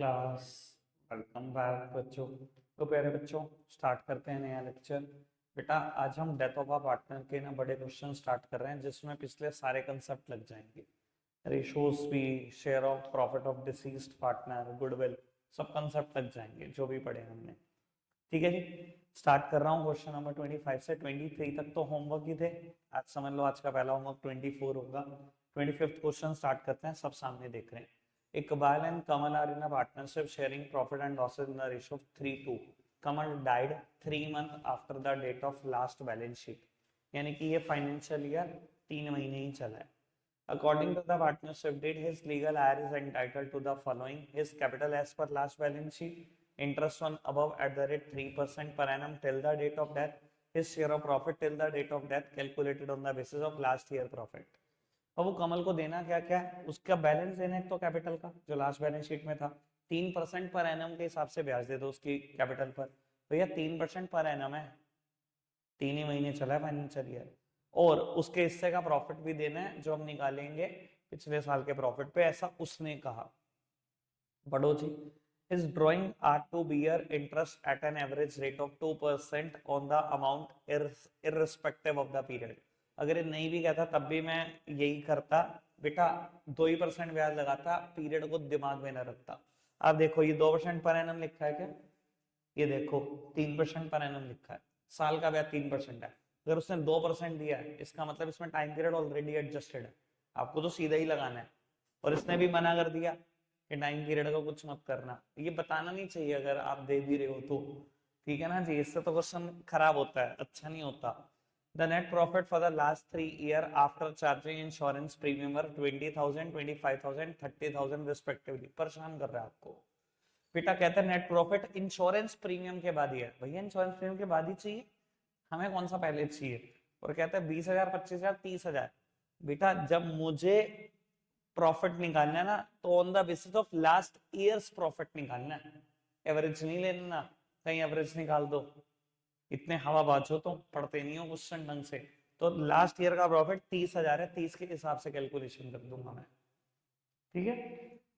Class. Welcome back बच्चों। तो प्यारे बच्चों, स्टार्ट करते हैं नया लेक्चर। बेटा आज हम डेथ ऑफ अ पार्टनर के ना बड़े क्वेश्चन स्टार्ट कर रहे हैं, जिसमें पिछले सारे कंसेप्ट लग जाएंगे। रेशोस भी, share of profit of deceased partner, goodwill, सब कंसेप्ट लग जाएंगे जो भी पढ़े हमने। ठीक है जी। स्टार्ट कर रहा हूँ क्वेश्चन नंबर 25 से 23 तक तो होमवर्क ही थे। आज समझ लो आज का पहला होमवर्क 24 होगा। 25th क्वेश्चन स्टार्ट करते हैं, सब सामने देख रहे हैं। Iqbal and Kamal are in a partnership sharing profit and losses in the ratio of 3:2. Kamal died 3 months after the date of last balance sheet. यानी कि ये फाइनेंशियल ईयर 3 महीने ही चला है। According to the partnership deed, his legal heir is entitled to the following: his capital as per last balance sheet, interest on above at the rate 3% per annum till the date of death, his share of profit till the date of death calculated on the basis of last year profit. अब वो कमल को देना क्या क्या है, उसका balance देना है तो कैपिटल का जो लास्ट बैलेंस शीट में था 3% पर एनम के हिसाब से ब्याज दे दो उसकी कैपिटल पर। भैया 3% पर एनम है, 3 ही महीने चला है फाइनेंशियल ईयर। और उसके हिस्से का प्रॉफिट भी देना है जो हम निकालेंगे पिछले साल के प्रॉफिट पे, ऐसा उसने कहा। पढ़ो जी। His drawing are to bear interest at an average rate of 2% on the amount irrespective of the period. अगर ये नहीं भी कहता तब भी मैं यही करता बेटा, 2% ब्याज लगाता, पीरियड को दिमाग में न रखता। आप देखो ये 2% पर एनम लिखा है क्या, ये देखो 3% पर एनम लिखा है, साल का ब्याज 3% है। अगर उसने 2% दिया है इसका मतलब इसमें टाइम पीरियड ऑलरेडी एडजस्टेड है, आपको तो सीधा ही लगाना है। और इसने भी मना कर दिया कि टाइम पीरियड का कुछ मत करना, ये बताना नहीं चाहिए अगर आप दे भी रहे हो तो। ठीक है ना जी, इससे तो क्वेश्चन खराब होता है, अच्छा नहीं होता। The net profit for the last 3 year after charging insurance premium 20,000, 25,000, 30,000 respectively. परेशान कर रहा है आपको। बेटा कहते हैं नेट प्रॉफिट इंश्योरेंस प्रीमियम के बाद ही है। भैया इंश्योरेंस प्रीमियम के बाद ही चाहिए, हमें कौन सा पहले चाहिए? और कहते हैं 20,000, 25,000, 30,000। बेटा जब मुझे प्रॉफिट निकालना है ना तो on the basis of last years profit निकालना है, एवरेज नहीं लेना। कहीं एवरेज निकाल दो, इतने हवाबाज हो तो पढ़ते नहीं हो क्वेश्चन ढंग से। तो लास्ट ईयर का प्रॉफिट 30,000 है, 30 के हिसाब से कैलकुलेशन कर दूंगा मैं। ठीक है,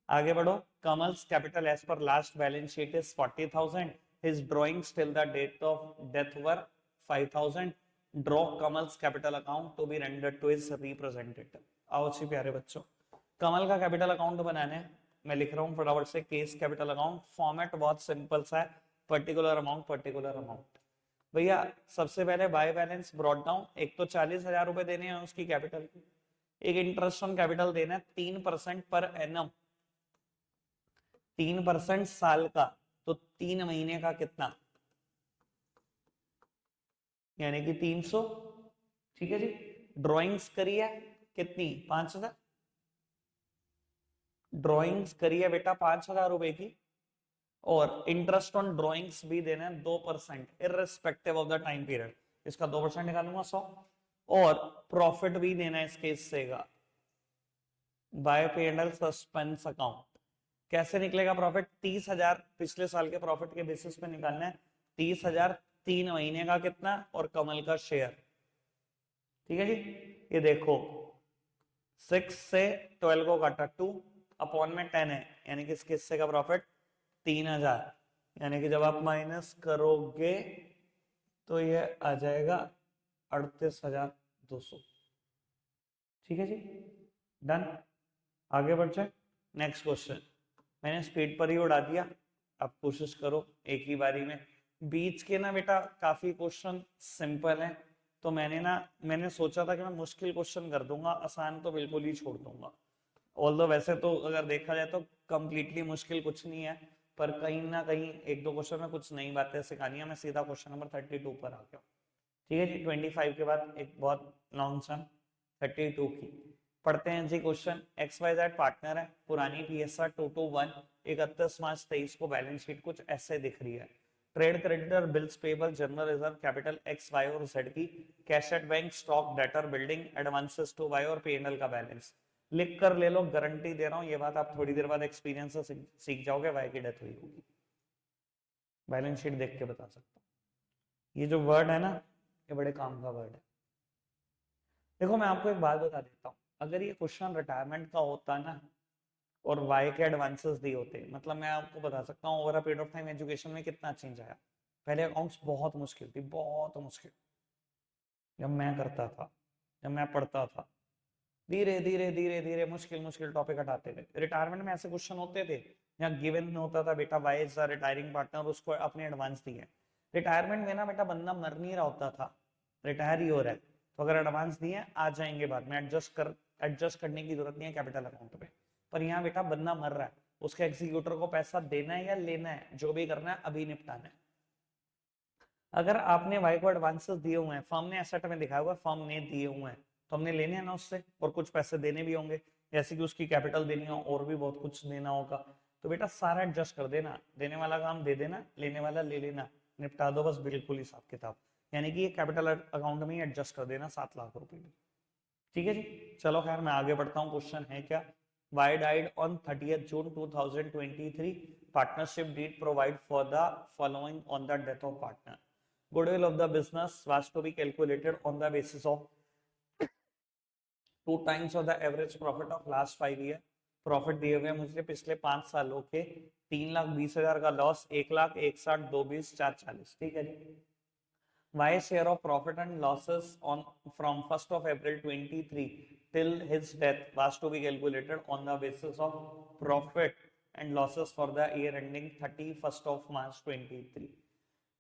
आगे बढ़ो। Kamal's capital as per last balance sheet is 40,000, his drawings till the date of death were 5,000। Draw Kamal's capital account to be rendered to his representative. आओ अच्छी प्यारे बच्चों, कमल का कैपिटल अकाउंट बनाना है। मैं लिख रहा हूँ फटाफट से, केस कैपिटल अकाउंट। फॉर्मेट बहुत सिंपल सा है, पर्टिकुलर अमाउंट पर्टिकुलर अमाउंट। भैया सबसे पहले बाय बैलेंस ब्रॉट डाउन, एक तो 40,000 रुपए देने हैं उसकी कैपिटल की, एक इंटरेस्ट ऑन कैपिटल देना है 3% पर एनम, 3% साल का, तो 3 महीने का कितना, यानी कि 300। ठीक है जी। ड्रॉइंग्स करी है कितनी, 5,000। ड्रॉइंग्स करी है बेटा 5,000 रुपए की, और इंटरेस्ट ऑन ड्रॉइंग्स भी देना है 2% irrespective of the time period. इसका 2% निकालूंगा 100। और प्रॉफिट भी देना है इसके हिस्से का बाय P&L सस्पेंस अकाउंट। कैसे निकलेगा प्रॉफिट? 30,000 पिछले साल के प्रॉफिट के बेसिस पे निकालना है, 30,000 3 महीने का कितना, और कमल का शेयर। ठीक है जी। ये देखो 6 से 12 को काटा 2 अपॉन में 10 है, यानी कि इसके हिस्से का प्रॉफिट 3,000। यानी कि जब आप माइनस करोगे तो ये आ जाएगा 38,200। ठीक है जी, डन। आगे बढ़ जाए, नेक्स्ट क्वेश्चन। मैंने स्पीड पर ही उड़ा दिया, अब कोशिश करो एक ही बारी में। बीच के ना बेटा काफी क्वेश्चन सिंपल हैं, तो मैंने सोचा था कि मैं मुश्किल क्वेश्चन कर दूंगा, आसान तो बिल्कुल ही छोड़ दूंगा। ऑल्दो वैसे तो अगर देखा जाए तो कंप्लीटली मुश्किल कुछ नहीं है, पर कहीं ना कहीं एक दो क्वेश्चन में कुछ नई बातें सिखानी है। मैं सीधा क्वेश्चन नंबर 32 पर आ गया। ठीक है जी, 25 के बाद एक बहुत लॉन्ग सम 32 की पढ़ते हैं जी। क्वेश्चन, XYZ पार्टनर है, पुरानी PSR 221, 31 मार्च 23 को बैलेंस शीट कुछ ऐसे दिख रही है। Trade creditor, bills payable, general reserve, capital X, Y और Z की, cash at bank, stock, debtor, building, advances to Y और P&L का बैलेंस। लिख कर ले लो, गारंटी दे रहा हूं ये बात आप थोड़ी देर बाद एक्सपीरियंस से सीख जाओगे। वाई की डेथ हुई होगी, बैलेंस शीट देख के बता सकता हूँ। ये जो वर्ड है ना, ये बड़े काम का वर्ड है। देखो मैं आपको एक बात बता देता हूँ, अगर ये क्वेश्चन रिटायरमेंट का होता ना, और वाई के एडवांसेस दिए होते। मतलब मैं आपको बता सकता हूँ over a period of time education में कितना चेंज आया। पहले अकाउंट्स बहुत मुश्किल थी, बहुत मुश्किल, जब मैं करता था, जब मैं पढ़ता था। धीरे धीरे धीरे धीरे मुश्किल मुश्किल टॉपिक हटाते गए। रिटायरमेंट में ऐसे क्वेश्चन होते थे, यहाँ गिवन होता था बेटा Y is the retiring partner, उसको अपने एडवांस दिए। रिटायरमेंट में ना बेटा बंदा मर नहीं रहा होता था, रिटायर ही हो रहा है, तो अगर एडवांस दिए आ जाएंगे बाद में, एडजस्ट करने की जरूरत नहीं है कैपिटल अकाउंट पे। पर यहाँ बेटा बंदा मर रहा है, उसके एग्जीक्यूटर को पैसा देना है या लेना है, जो भी करना है अभी निपटाना है। अगर आपने वाई को एडवांसेस दिए हुए हैं, फर्म ने एसेट में दिखाया हुआ है, फर्म ने दिए हुए हैं, तो हमने लेने हैं ना उससे, और कुछ पैसे देने भी होंगे, जैसे कि उसकी कैपिटल देनी हो और भी बहुत कुछ देना होगा। तो बेटा सारा एडजस्ट कर देना, देने वाला काम दे देना, लेने वाला ले लेना, निपटा दो बस, बिल्कुल हिसाब किताब। यानी कि ये कैपिटल अकाउंट में ही एडजस्ट कर देना 7 लाख रुपए में। ठीक है जी, चलो खैर मैं आगे बढ़ता हूँ। क्वेश्चन है क्या, Why died on 30th June 2023? Partnership deed provide for the following on the death of partner. Goodwill of the business was to be calculated on the basis of 2 times of the average profit of last 5 years. Profit दिए हुए मुझे पिछले 5 सालों के 3,20,000 का loss, 1,00,000, 1,60, 2,20, 4,40। ठीक है जी। Y share of profit and losses on from 1st of April 23 till his death was to be calculated on the basis of profit and losses for the year ending 31st of March 23।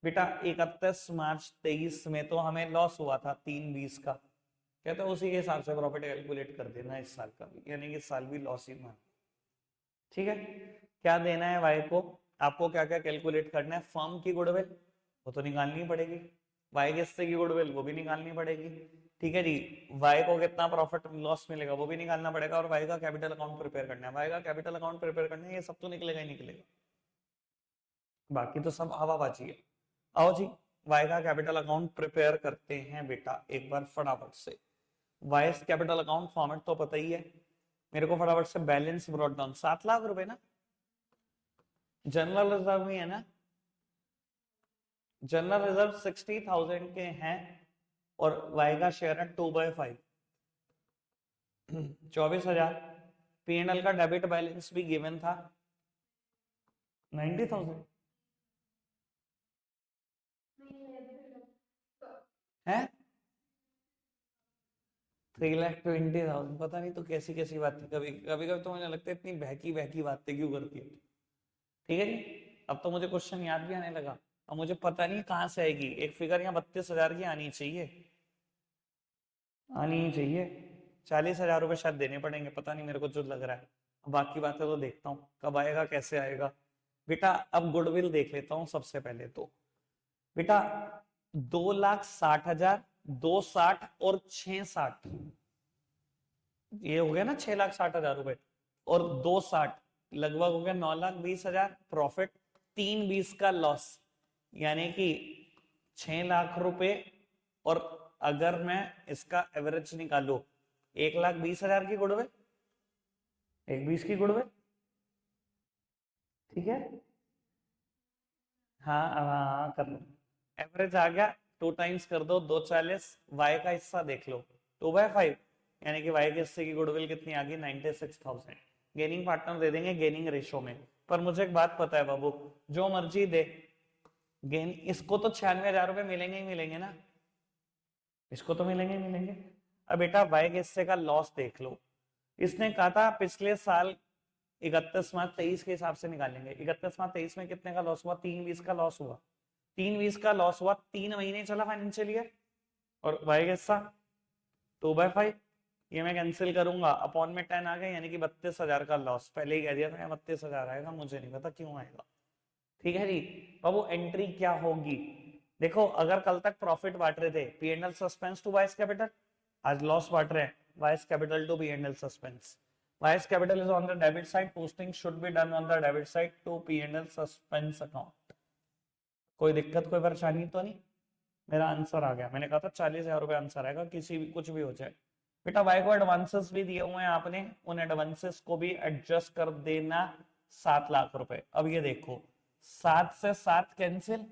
बेटा 31 मार्च 23 में तो हमें loss हुआ था 3,20 का, कहते हैं उसी के हिसाब से प्रॉफिट कैलकुलेट कर देना इस साल का भी, यानी कि इस साल भी लॉस ही मान। ठीक है, क्या देना है वाई को, आपको क्या क्या कैलकुलेट करना है, फर्म की गुडविल वो तो निकालनी पड़ेगी, वाई के हिस्से की गुडविल वो भी निकालनी पड़ेगी। ठीक है जी, वाई को कितना प्रॉफिट लॉस मिलेगा वो भी निकालना पड़ेगा, और वाई का कैपिटल अकाउंट प्रिपेयर करना है, वाई का कैपिटल अकाउंट प्रिपेयर करना है, ये सब तो निकलेगा ही निकलेगा, बाकी तो सब हवाबाजी है। आओ जी, वाई का कैपिटल अकाउंट प्रिपेयर करते हैं बेटा एक बार फटाफट से। वाई कैपिटल अकाउंट फॉर्मेट तो पता ही है मेरे को, फटाफट से बैलेंस ब्रॉट डाउन 7 लाख रुपए ना, जनरल रिजर्व में है ना, जनरल रिजर्व 60,000 के हैं, और वाई का शेयर है 2/5, 24,000। P&L का डेबिट बैलेंस भी गिवन था 90,000 है, 3,20,000। पता नहीं तो कैसी कैसी बातें, कभी कभी कभी तो मुझे लगता है इतनी बहकी बहकी बातें क्यों करती है। ठीक है जी, अब तो मुझे क्वेश्चन याद भी आने लगा, अब मुझे पता नहीं कहाँ से आएगी, एक फिगर यहाँ 32,000 की आनी चाहिए, आनी ही चाहिए। 40,000 रुपए शायद देने पड़ेंगे, पता नहीं मेरे को जो लग रहा है, बाकी बातें तो देखता हूँ कब आएगा कैसे आएगा। बेटा अब गुडविल देख लेता हूँ सबसे पहले तो, बेटा 2,60,000, 2,60 और 6,60, ये हो गया ना 6,60,000 रुपए, और 2,60 लगभग हो गया 9,20,000 प्रॉफिट, 3,20 का लॉस, यानी कि 6 लाख रुपए। और अगर मैं इसका एवरेज निकालू, 1,20,000 की गुडविल, 1,20 की गुडविल, ठीक है, हाँ हाँ कर लो, एवरेज आ गया, 2 टाइम्स कर दो, 2,40, वाई का हिस्सा देख लो 2/5, यानी कि वाई के हिस्से की गुडविल कितनी आ गई 96,000। गेनिंग पार्टनर दे देंगे गेनिंग रेशो में, पर मुझे एक बात पता है बाबू, जो मर्जी दे गेन, इसको तो 96,000 रुपए मिलेंगे ही मिलेंगे ना, इसको तो मिलेंगे ही मिलेंगे। अब बेटा वाई के हिस्से का लॉस देख लो, इसने कहा था पिछले साल 31 मार्च 23 के हिसाब से निकालेंगे, 31 मार्च 23 में कितने का लॉस हुआ, 3,20 का लॉस हुआ, 3,20 का लॉस हुआ, 3 महीने चला फाइनेंशियल ईयर, और वाई का हिस्सा 2/5, ये मैं कैंसिल करूंगा, अपॉन में 10 आ गए, यानी कि 32,000 का लॉस, पहले ही कह दिया था 32,000 आएगा, मुझे नहीं पता क्यों आएगा। ठीक है जी, बाबू एंट्री क्या होगी, देखो अगर कल तक प्रॉफिट बांट रहे थे, P&L suspense to Y's capital, आज लॉस बांट रहे हैं, Y's capital to P&L suspense, Y's capital is on the debit side, posting should be done on the debit side to P&L suspense account. कोई दिक्कत कोई परेशानी तो नहीं, मेरा आंसर आ गया, मैंने कहा था 40,000 रुपए आंसर आएगा, किसी भी कुछ भी हो जाए। बेटा वाई को एडवांसेस भी दिए हुए हैं आपने, उन एडवांसेस को भी एडजस्ट कर देना 7 लाख रुपए। अब ये देखो 7 से 7 कैंसिल,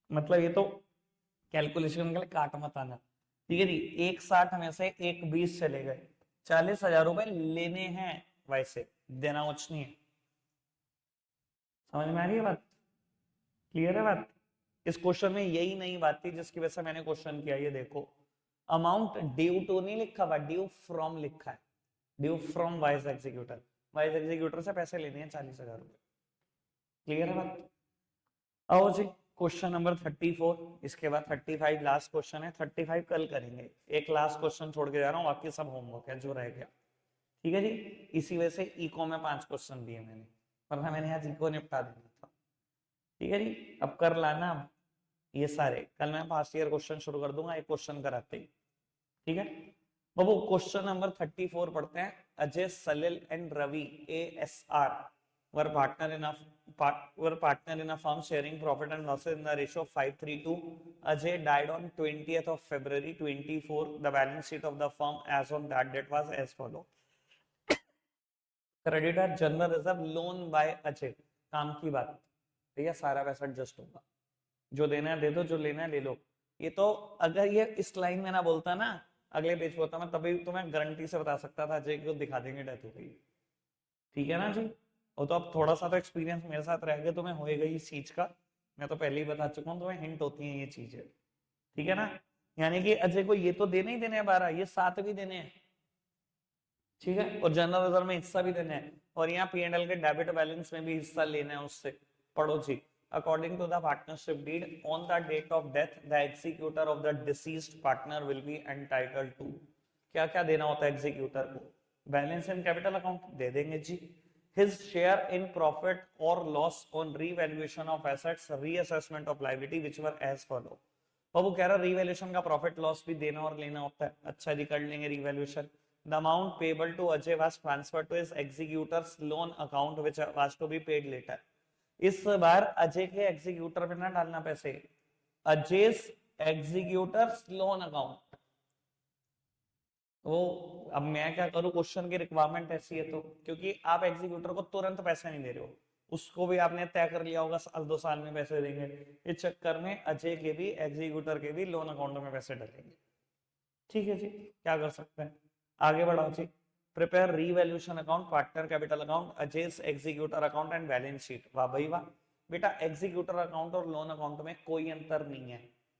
मतलब ये तो कैलकुलेशन के लिए काट मत आना, ठीक है जी, 1,60 में से 1,20 चले गए, 40,000 रुपए लेने हैं वैसे, देना कुछ नहीं है। समझ में आ रही है बात? क्लियर है बात? इस क्वेश्चन में यही नई बात थी जिसकी वजह से मैंने क्वेश्चन किया। ये देखो, अमाउंट ड्यू टू नहीं लिखा हुआ, ड्यू फ्रॉम लिखा है। Due from vice executor, vice executor से पैसे लेने हैं 40,000 रुपए। क्लियर है बात? आओ जी, क्वेश्चन नंबर 34, इसके बाद 35 लास्ट क्वेश्चन है। 35 कल करेंगे, एक लास्ट क्वेश्चन छोड़ के जा रहा हूँ, बाकी सब होमवर्क है जो रह गया। ठीक है जी, इसी वजह से इको में 5 क्वेश्चन दिए मैंने, वरना मैंने आज इको निपटा देना था। ठीक है जी, अब कर लाना ये सारे। कल मैं पास्ट ईयर क्वेश्चन शुरू कर दूंगा एक क्वेश्चन कराते ही। ठीक है बाबू, क्वेश्चन नंबर 34 पढ़ते हैं। Ajay, Salil and Ravi ASR were partner in a firm sharing profit and losses in the ratio of 5:3. Ajay died on 20th of February 24. The balance sheet of the firm as on that date was as follow. Creditor general reserve loan by Ajay. काम की बात भैया, सारा पैसा adjust होगा, जो देना है दे दो, जो लेना है ले लो। ये तो अगर ये इस लाइन में ना बोलता ना, अगले पेज पे होता, मैं तभी तुम्हें गारंटी से बता सकता था अजय को दिखा देंगे डेथ हो गई। ठीक है ना जी? और तो अब थोड़ा सा तो एक्सपीरियंस मेरे साथ रह गया, तुम्हें होएगा इस चीज का। मैं तो पहले ही बता चुका हूँ, तुम्हें हिंट होती है ये चीजें। ठीक है ना? यानी कि अजय को ये तो देने ही देने हैं 12, ये 7 भी देने हैं। ठीक है, और जनरल रिजर्व में हिस्सा भी देने हैं, और यहाँ P&L के डेबिट बैलेंस में भी हिस्सा लेना है उससे। पढ़ो जी। According to the partnership deed, on the date of death, the executor of the deceased partner will be entitled to। क्या क्या देना होता है एग्जीक्यूटर को? बैलेंस इन कैपिटल अकाउंट दे देंगे जी। His share in profit or loss on revaluation of assets, reassessment of liability, which were as follow। बाबू कह रहा revaluation का प्रॉफिट लॉस भी देना और लेना होता है। अच्छा जी, कर लेंगे revaluation. The amount payable to Ajay was transferred to his executor's loan account, which was to be paid later। इस बार अजय के एग्जीक्यूटर में ना डालना पैसे, अजय एग्जीक्यूटर्स लोन अकाउंट। वो अब मैं क्या करूं, क्वेश्चन की रिक्वायरमेंट ऐसी है तो, क्योंकि आप एग्जीक्यूटर को तुरंत पैसे नहीं दे रहे हो, उसको भी आपने तय कर लिया होगा साल 2 साल में पैसे देंगे। इस चक्कर में अजय के भी, एग्जीक्यूटर के भी लोन अकाउंट में पैसे डलेंगे। ठीक है जी, क्या कर सकते हैं, आगे बढ़ाओ जी। Prepare revaluation account, partner capital account, Ajay's executor account and balance sheet. वाह भाई वाह बेटा, एग्जीक्यूटर अकाउंट और लोन अकाउंट में कोई अंतर नहीं है।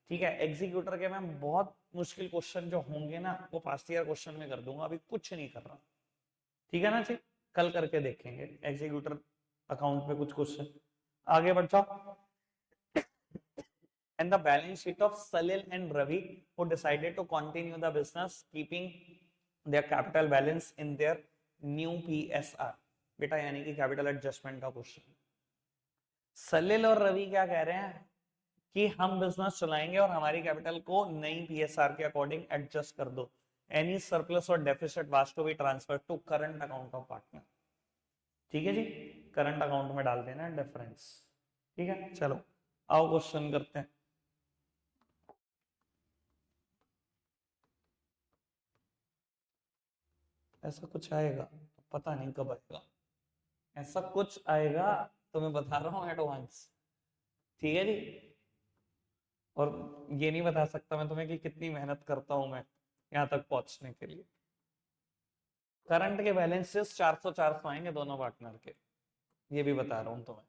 ठीक है, एग्जीक्यूटर के मैं बहुत मुश्किल क्वेश्चन जो होंगे ना, वो पास्ट ईयर क्वेश्चन में कर दूंगा, अभी कुछ नहीं कर रहा। ठीक है ना जी, कल करके देखेंगे एग्जीक्यूटर अकाउंट पे कुछ क्वेश्चन। आगे बढ़ जाओ। And the balance sheet of Salil and Ravi, who decided to continue the business, keeping their capital balance in their new PSR। बेटा यानी कि कैपिटल एडजस्टमेंट का क्वेश्चन। सलिल और रवि क्या कह रहे हैं कि हम बिजनेस चलाएंगे और हमारी कैपिटल को नई PSR के अकॉर्डिंग एडजस्ट कर दो। एनी सरप्लस और deficit was to be transfer to current account of partner. ठीक है जी, करंट अकाउंट में डाल देना डिफरेंस। ठीक है, चलो आओ क्वेश्चन करते हैं। ऐसा कुछ आएगा, पता नहीं कब आएगा, ऐसा कुछ आएगा तो मैं बता रहा हूँ एडवांस। ठीक है जी, और ये नहीं बता सकता मैं तुम्हें कि कितनी मेहनत करता हूं मैं यहाँ तक पहुंचने के लिए। करंट के बैलेंसेस 400 आएंगे दोनों पार्टनर के, ये भी बता रहा हूँ तुम्हें।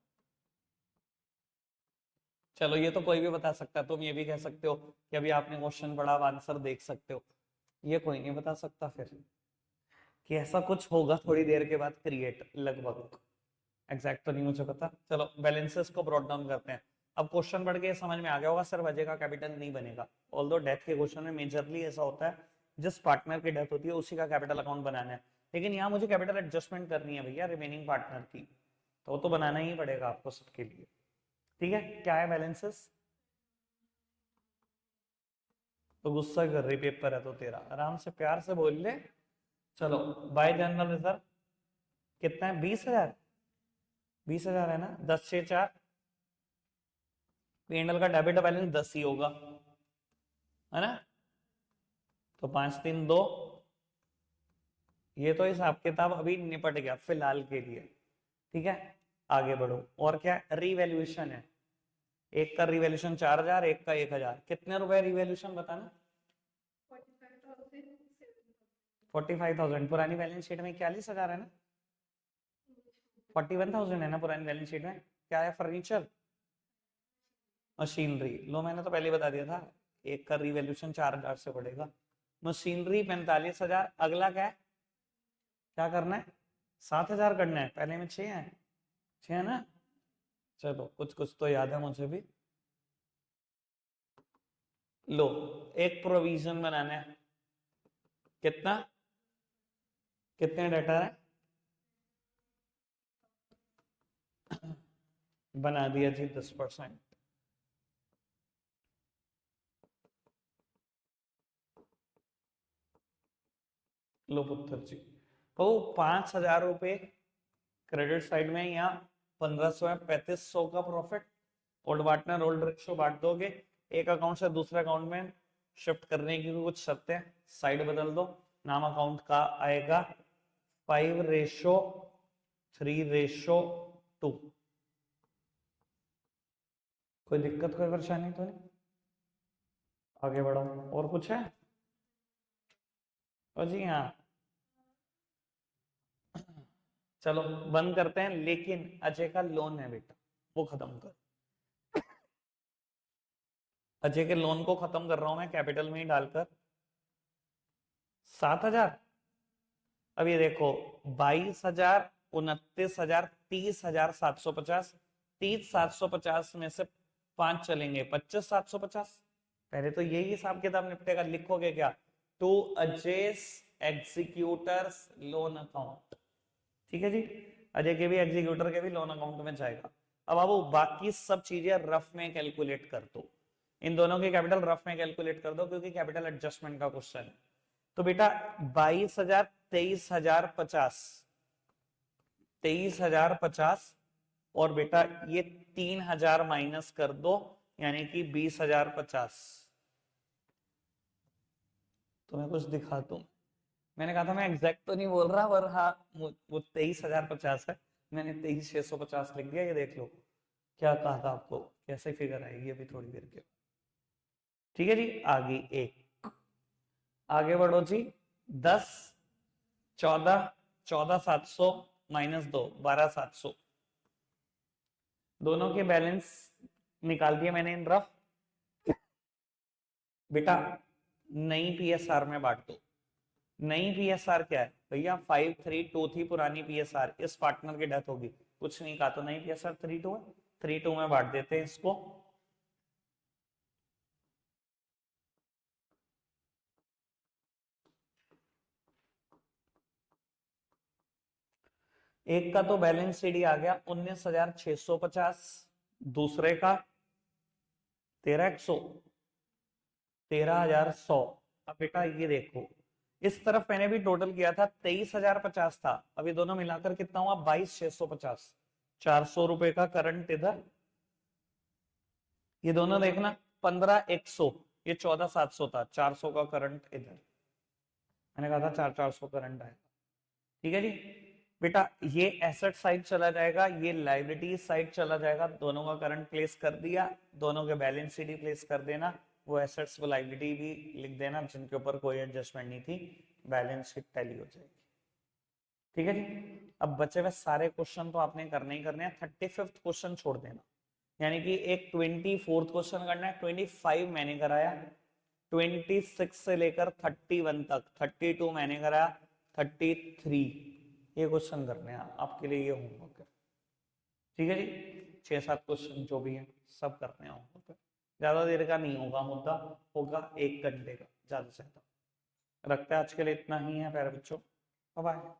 चलो ये तो कोई भी बता सकता है, तुम ये भी कह सकते हो कि अभी आपने क्वेश्चन पढ़ा, आंसर देख सकते हो। ये कोई नहीं बता सकता फिर कि ऐसा कुछ होगा थोड़ी देर के बाद क्रिएट, लगभग एग्जैक्ट तो नहीं मुझे पता। चलो बैलेंसेस को ब्रॉट डाउन करते हैं। अब क्वेश्चन पढ़ के समझ में आ गया होगा, सिर्फ अजय का कैपिटल नहीं बनेगा। ऑल्दो डेथ के क्वेश्चन में मेजरली ऐसा होता है जिस पार्टनर की डेथ होती है उसी का कैपिटल अकाउंट बनाना है, लेकिन यहाँ मुझे कैपिटल एडजस्टमेंट करनी है भैया रिमेनिंग पार्टनर की, तो वो तो बनाना ही पड़ेगा आपको सबके लिए। ठीक है, क्या है बैलेंसेस? तो गुस्सा कर रही, पेपर है तो तेरा, आराम से प्यार से बोल ले। चलो, बाय जनरल रिजर्व कितना है? 20,000। 20,000 है ना, 10 से 4, P&L का डेबिट बैलेंस 10 ही होगा, है ना? तो 5 3 2, ये तो हिसाब किताब अभी निपट गया फिलहाल के लिए। ठीक है, आगे बढ़ो। और क्या रिवैल्यूएशन है? एक का रिवैल्यूएशन 4,000, एक का 1,000। कितने रुपए रिवैल्यूएशन बताना? 45,000। पुरानी बैलेंस शीट में 41,000 है ना, 41,000 है ना पुरानी बैलेंस शीट में। क्या है? Furniture, machinery. लो मैंने तो पहले ही बता दिया था, एक का रिवैल्यूएशन 4,000 से बढ़ेगा। मशीनरी 45,000। अगला क्या है? क्या करना है? 7,000 करना है। पहले में 6 है, 6 है ना। चलो कुछ कुछ तो याद है मुझे भी। लो, एक प्रोविजन बनाना है। कितना? कितने डेटा है? बना दिया जी 10%। लो पुत्र जी, तो 5,000 रुपए क्रेडिट साइड में, या 1,500 है, 3,500 का profit. Old partner old ratio बांट दोगे, एक अकाउंट से दूसरे अकाउंट में शिफ्ट करने की कुछ शर्तें, साइड बदल दो। नाम अकाउंट का आएगा 5:3:2। कोई दिक्कत, कोई परेशानी तो नहीं? आगे बढ़ो, और कुछ है? और जी हाँ, चलो बंद करते हैं। लेकिन अजय का लोन है बेटा, वो खत्म कर। अजय के लोन को खत्म कर रहा हूं मैं कैपिटल में ही डालकर। 7,000। अब ये देखो, 22,000, 29,000, 30,750। 30,750 में से 5 चलेंगे, 25,750। पहले तो यही हिसाब किताब निपटेगा। लिखोगे क्या? To Ajay executors loan account. ठीक है जी, अजय के भी एग्जीक्यूटर के भी लोन अकाउंट में जाएगा। अब बाबू बाकी सब चीजें रफ में कैलकुलेट कर दो। इन दोनों की कैपिटल रफ में कैलकुलेट कर दो, क्योंकि कैपिटल एडजस्टमेंट का क्वेश्चन है। तो बेटा 22,000, 23,050, 23,050, और बेटा ये 3,000 माइनस कर दो, यानी कि 20,050। तुम्हें कुछ दिखा दूं? मैंने कहा था मैं एग्जैक्ट तो नहीं बोल रहा, पर हाँ वो 23,050 है। मैंने 23,650 लिख दिया। ये देख लो, क्या कहा था आपको, कैसे फिगर आएगी अभी थोड़ी देर के। ठीक है जी, आगे एक, आगे बढ़ो जी। 10, 14, 14,700 माइनस 2, 12,700। दोनों के बैलेंस निकाल दिए मैंने इन रफ। बेटा नई पीएसआर में बांट दो। नई पीएसआर क्या है भैया? 532 थी पुरानी पीएसआर, इस पार्टनर की डेथ होगी, कुछ नहीं कहा, तो नई पीएसआर 32 है। 32 में बांट देते हैं इसको। एक का तो बैलेंस सीडी आ गया 19,650, दूसरे का 13,100, 13,100। अब बेटा ये देखो, इस तरफ मैंने भी टोटल किया था 23,050 था, अभी दोनों मिलाकर कितना हुआ? 22,650। 400 रुपए का करंट इधर, ये दोनों देखना 15,100, ये 14,700 था। 400 का करंट इधर, मैंने कहा था 400 करंट आएगा। ठीक है जी बेटा, ये एसेट साइड चला जाएगा, ये लाइबिलिटी साइड चला जाएगा। दोनों का करंट प्लेस कर दिया, दोनों के बैलेंस शीट प्लेस कर देना। वो एसेट्स वो लाइबिलिटी भी लिख देना जिनके ऊपर कोई एडजस्टमेंट नहीं थी, बैलेंस शीट टैली हो जाएगी। ठीक है जी, अब बचे हुए सारे क्वेश्चन तो आपने करने ही करने हैं। 35th क्वेश्चन छोड़ देना, यानी कि एक 24th क्वेश्चन करना है। 25 मैंने कराया, 26 से लेकर 31 तक, 32 मैंने कराया, 33 ये क्वेश्चन करने हैं आपके लिए, ये होमवर्क है। ठीक है जी, 6-7 क्वेश्चन जो भी है सब करने हैं होमवर्क। ज्यादा देर का नहीं होगा मुद्दा, होगा 1 घंटे का ज्यादा से ज्यादा। रखते हैं आज के लिए इतना ही है प्यारे बच्चों, बाय बाय।